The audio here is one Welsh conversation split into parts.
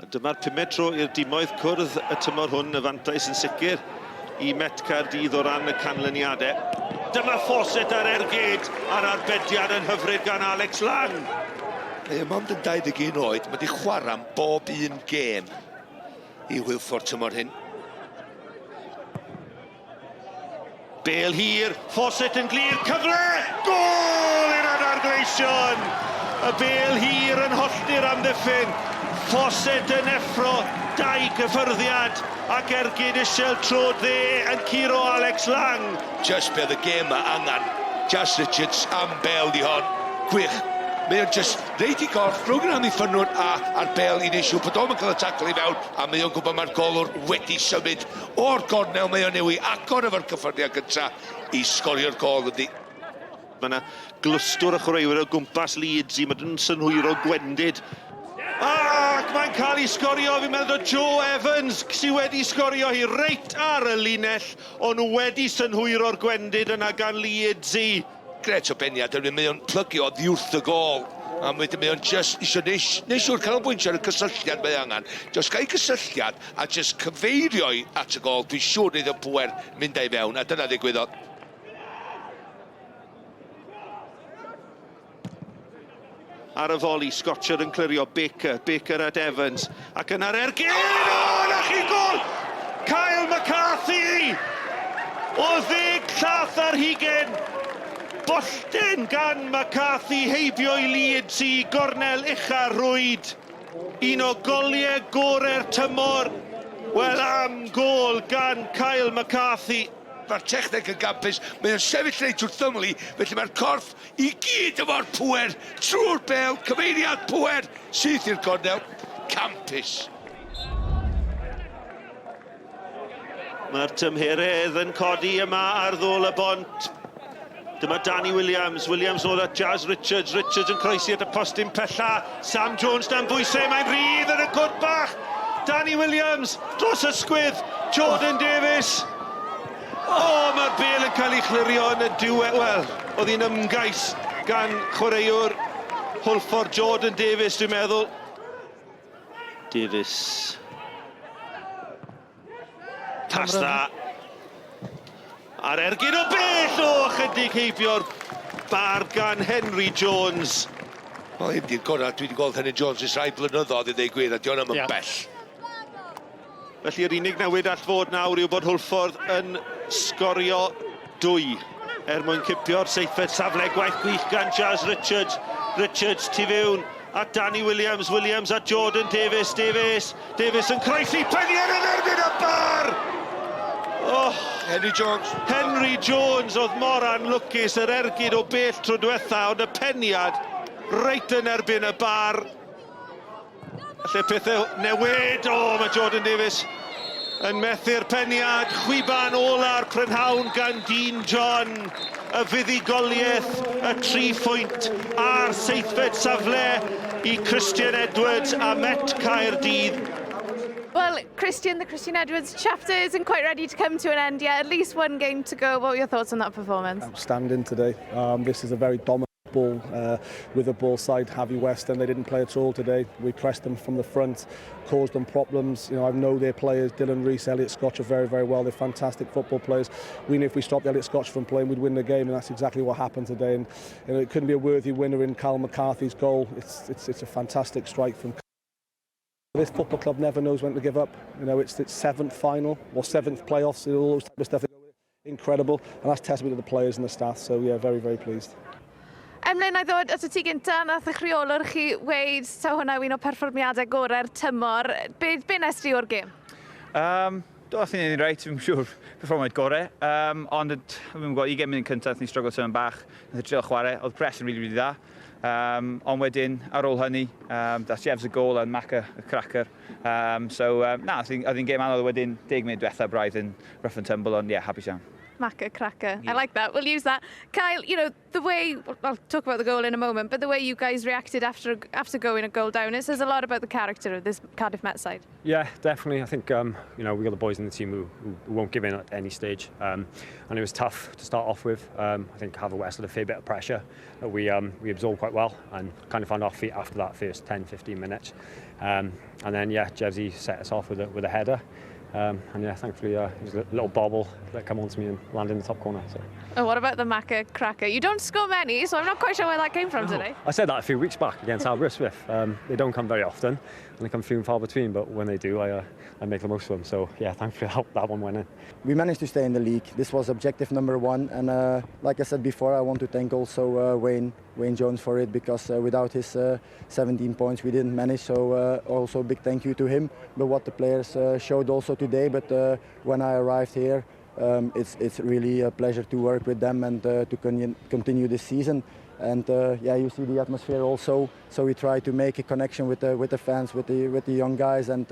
Dyma'r 5 tro i'r dimoedd cwrdd y tymor hwn, y fantais yn sicr I Met Caerdydd o ran y canlyniadau. Dyma Fawcett ar ergyd a'r arbediad yn hyfryd gan Alex Lang. Mae mond yn 21 oed, mae wedi chwarae am bob un gêm I Hwlffordd tymor hyn. Bêl hir, Fawcett yn glir, cyfle! Gol i'r anargleision! Y bêl hir yn holltir am ddiffyn. Fawcett yn effro, 2 cyffyrddiad ac ergyd isel trod dde yn curo Alex Lang. Just beth y gêm yma angen. Jas Richards am bêl di hon. Gwych. Mae o'n just reit I gorff, rhwng am I ffynwr a'r bêl I neisiw. Bod o'n cael y tacl I fewn a mae o'n gwybod mae'r golwr wedi symud o'r gornel mae o'n newi agor efo'r cyffyrddiad gyntaf I sgorio'r gol ydi. Mae yna glwstwr y chwaraewyr o gwmpas Leeds I mae nhw'n synhwyro gwendid. Ac mae'n cael ei sgorio, fi'n meddwl Joe Evans sydd wedi sgorio hi reit ar y linell, ond wedi synhwyro'r gwendid yna gan Leeds I. Gret o beniad, mae o'n plygio oddi wrth y gol. A wedyn mae o'n just eisiau neisiwr canolbwyntio ar y cysylltiad mae angen. Just gael cysylltiad a just cyfeirio at y gol. Dwi'n siŵr nid y pwer mynd ei fewn, a dyna ddigwyddodd. Ar y foli, Scotcher yn clirio Baker at Evans. Ac yn ar ergyd, o, na chi gol! Kyle McCarthy! O 10 llath ar hugen. Bollten gan McCarthy heibio I Leeds I gornel Uchafbwyntiau. Un o goliau gorau'r tymor. Wel am gol gan Kyle McCarthy. Mae'r techneg yn gampus, mae o'n sefyll reit wrth ymlu, felly mae'r corff I gyd efo'r pwer, trwy'r bêl, cyfeiriad pwer, syth i'r gornel, campus. Mae'r tymheredd yn codi yma ar ddôl y bont. Dyma Danny Williams nôl at Jazz Richards yn croesi at y postyn pella. Sam Jones dan bwysau, mae'n rhydd yn y cwrt bach. Danny Williams dros ysgwydd, Jordan Davies. O, mae'r bêl yn cael ei chlirio yn y diwedd. Wel, oedd hi'n ymgais gan chwaraewr Hwlffordd Jordan Davies, dwi'n meddwl. Davies. Pas dda. Ar ergyd o bell o chydig heibio'r bar gan Henry Jones. Wel, hyn di'r gorau, dwi wedi gweld Henry Jones ys rai blynyddoedd I ddeu gwir, a diolch am yn bell. Felly'r unig newid all fod nawr yw bod Hwlffordd yn sgorio 2 mwyn cipio'r seithfed safle gwaith gwych gan Jazz Richards. Richards tu fewn at Danny Williams at Jordan Davies. Davies yn croesi peniad yn erbyn y bar! Oh, Henry Jones oedd mor anlwcus yr ergyd o bell tro diwetha, ond y peniad reit yn erbyn y bar. Lle pethau newid, mae Jordan Davies yn methu'r peniad, chwiban ola'r prynhawn gan Dean John, y fuddugoliaeth, y 3 phwynt a'r seithfed safle I Christian Edwards a Met Caerdydd. Well, the Christian Edwards chapter isn't quite ready to come to an end yet. At least 1 game to go. What were your thoughts on that performance? Outstanding today. This is a very dominant ball with the ball side, Haverfordwest, and they didn't play at all today. We pressed them from the front, caused them problems. You know, I know their players, Dylan Rees, Elliot Scotch are very, very well. They're fantastic football players. We knew if we stopped Elliot Scotch from playing, we'd win the game, and that's exactly what happened today. And you know, it couldn't be a worthy winner in Kyle McCarthy's goal. It's a fantastic strike from. This football club never knows when to give up. You know, it's its 7th final or 7th playoffs, all those type of stuff. Incredible, and that's testament to the players and the staff. So yeah, very, very pleased. Emlyn, I ddod at y ti gynta, nath eich rheolwr chi weid ta hwnna un o perfformiadau gorau'r tymor. Be nes di o'r gêm? Doedd ni'n ei reit, fi'n siŵr perfformiad gorau. Ond, fi'n gwybod, 20 munud cyntaf, ni'n struggle symud bach. Nath i trio chwarae, oedd pres yn really dda. Ond wedyn, ar ôl hynny, das Jeffs y gol yn Maca y cracker. Oedd hi'n gêm anodd wedyn 10 munud diwetha braidd yn rough and tumble, ond yeah, hapus iawn. Macca cracker. I like that. We'll use that. Kyle, you know, the way, I'll talk about the goal in a moment, but the way you guys reacted after going a goal down, it says a lot about the character of this Cardiff Met side. Yeah, definitely. I think, you know, we got the boys in the team who won't give in at any stage. And it was tough to start off with. I think Haverfordwest had a fair bit of pressure that we absorbed quite well and kind of found our feet after that first 10-15 minutes. And then, yeah, Jevsy set us off with a header. And yeah, thankfully it was a little bobble that came onto me and landed in the top corner. So. Oh, what about the Macca cracker? You don't score many, so I'm not quite sure where that came from today. I said that a few weeks back against Haverfordwest. They don't come very often, and they come few and far between. But when they do, I make the most of them. So yeah, thankfully that one went in. We managed to stay in the league. This was objective number one, and like I said before, I want to thank also Wayne Jones for it, because without his 17 points we didn't manage. So also big thank you to him. But what the players showed also today. But when I arrived here, it's really a pleasure to work with them and to continue this season. And yeah, you see the atmosphere also. So we try to make a connection with the fans, with the young guys. And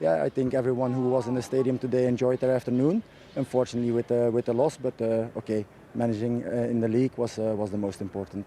yeah, I think everyone who was in the stadium today enjoyed their afternoon. Unfortunately, with the loss, but okay, managing in the league was the most important.